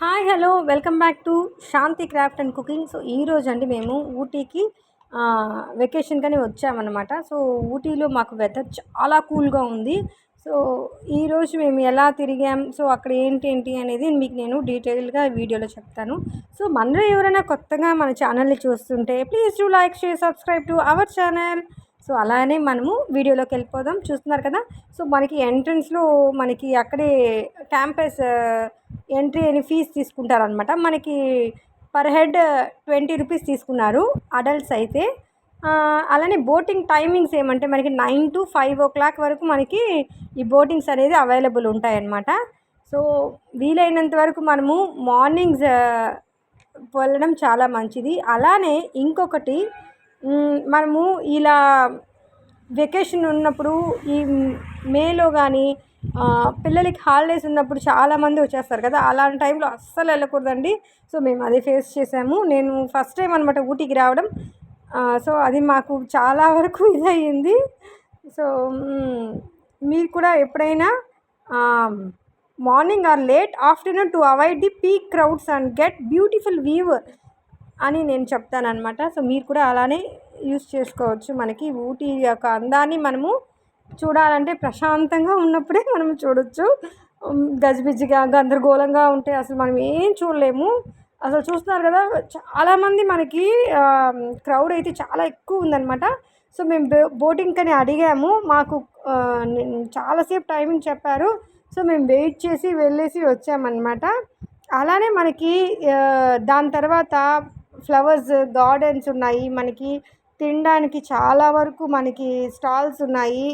Hi hello welcome back to Shanti craft and cooking. So ఈరోజు అండి మేము ఊటీకి వెకేషన్కని వచ్చామన్నమాట. సో ఊటీలో మాకు వెదర్ చాలా కూల్గా ఉంది. సో ఈరోజు మేము ఎలా తిరిగాం, సో అక్కడ ఏంటి అనేది మీకు నేను డీటెయిల్గా వీడియోలో చెప్తాను. సో మనలో ఎవరైనా కొత్తగా మన ఛానల్ని చూస్తుంటే please do like share subscribe to our channel. So అలానే మనము వీడియోలోకి వెళ్ళిపోదాం. చూస్తున్నారు కదా, సో మనకి ఎంట్రన్స్లో మనకి అక్కడే క్యాంపస్ ఎంట్రీ అని ఫీజు తీసుకుంటారనమాట. మనకి పర్ హెడ్ 20 రూపీస్ తీసుకున్నారు అడల్ట్స్ అయితే. అలానే బోటింగ్ టైమింగ్స్ ఏమంటే మనకి 9 to 5 o'clock వరకు మనకి ఈ బోటింగ్స్ అనేది అవైలబుల్ ఉంటాయన్నమాట. సో వీలైనంత వరకు మనము మార్నింగ్స్ వెళ్ళడం చాలా మంచిది. అలానే ఇంకొకటి, మనము ఇలా వెకేషన్ ఉన్నప్పుడు ఈ మేలో కానీ పిల్లలకి హాలిడేస్ ఉన్నప్పుడు చాలామంది వచ్చేస్తారు కదా, అలాంటి టైంలో అస్సలు వెళ్ళకూడదండి. సో మేము అదే ఫేస్ చేసాము. నేను ఫస్ట్ టైం అనమాట ఊటీకి రావడం. సో అది మాకు చాలా వరకు ఇదయ్యింది. సో మీరు కూడా ఎప్పుడైనా morning or late afternoon to avoid the peak crowds and get beautiful view అని నేను చెప్తానమాట. సో మీరు కూడా అలానే యూస్ చేసుకోవచ్చు. మనకి ఊటీ యొక్క అందాన్ని మనము చూడాలంటే ప్రశాంతంగా ఉన్నప్పుడే మనం చూడొచ్చు. గజిబిజిగా గందరగోళంగా ఉంటే అసలు మనం ఏం చూడలేము. అసలు చూస్తున్నారు కదా, చాలామంది మనకి క్రౌడ్ అయితే చాలా ఎక్కువ ఉందన్నమాట. సో మేము బోటింగ్ అని అడిగాము, మాకు చాలాసేపు టైమింగ్ చెప్పారు. సో మేము వెయిట్ చేసి వెళ్ళేసి వచ్చామన్నమాట. అలానే మనకి దాని తర్వాత ఫ్లవర్స్ గార్డెన్స్ ఉన్నాయి. మనకి తినడానికి చాలా వరకు మనకి స్టాల్స్ ఉన్నాయి.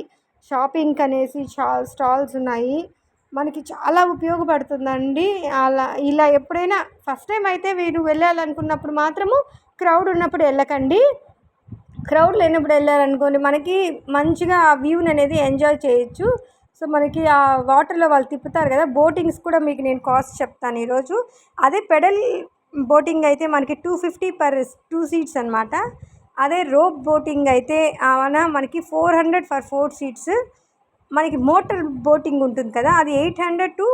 షాపింగ్ అనేసి స్టాల్స్ ఉన్నాయి. మనకి చాలా ఉపయోగపడుతుందండి. ఇలా ఎప్పుడైనా ఫస్ట్ టైం అయితే మీరు వెళ్ళాలనుకున్నప్పుడు మాత్రము క్రౌడ్ ఉన్నప్పుడు వెళ్ళకండి. క్రౌడ్ లేనప్పుడు వెళ్ళారనుకోండి మనకి మంచిగా ఆ వ్యూని అనేది ఎంజాయ్ చేయొచ్చు. సో మనకి ఆ వాటర్లో వాళ్ళు తిప్పుతారు కదా, బోటింగ్స్ కూడా మీకు నేను కాస్ట్ చెప్తాను ఈరోజు. అదే పెడల్ బోటింగ్ అయితే మనకి 250 per 2 seats అనమాట. అదే రోప్ బోటింగ్ అయితే మనకి 400 for 4 seats. మనకి మోటార్ బోటింగ్ ఉంటుంది కదా, అది 800 to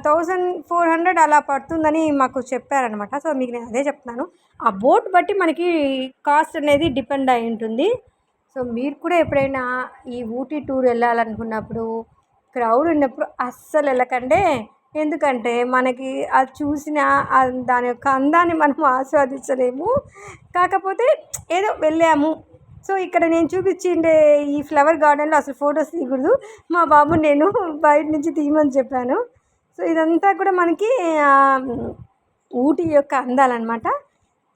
1400 అలా పడుతుందని మాకు చెప్పారనమాట. సో మీకు నేను అదే చెప్తున్నాను, ఆ బోట్ బట్టి మనకి కాస్ట్ అనేది డిపెండ్ అయి ఉంటుంది. సో మీరు కూడా ఎప్పుడైనా ఈ ఊటీ టూర్ వెళ్ళాలనుకున్నప్పుడు క్రౌడ్ ఉన్నప్పుడు అస్సలు వెళ్ళకండి. ఎందుకంటే మనకి అది చూసిన దాని యొక్క అందాన్ని మనం ఆస్వాదించలేము. కాకపోతే ఏదో వెళ్ళాము. సో ఇక్కడ నేను చూపించిండే ఈ ఫ్లవర్ గార్డెన్లో అసలు ఫొటోస్ తీయకూడదు, మా బాబు నేను బయట నుంచి తీయమని చెప్పాను. సో ఇదంతా కూడా మనకి ఊటీ యొక్క అందాలన్నమాట.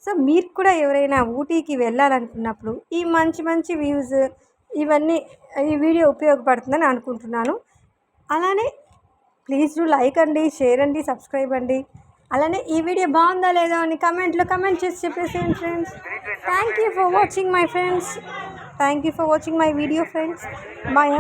సో మీరు కూడా ఎవరైనా ఊటీకి వెళ్ళాలనుకున్నప్పుడు ఈ మంచి మంచి వ్యూస్ ఇవన్నీ ఈ వీడియో ఉపయోగపడుతుందని అనుకుంటున్నాను. అలానే ప్లీజ్ డూ లైక్ అండి, షేర్ అండి, సబ్స్క్రైబ్ అండి. అలానే ఈ వీడియో బాగుందా లేదా అని కమెంట్ చేసి చెప్పేసేయండి friends. Thank you for watching my friends. Thank you for watching my video friends. Bye.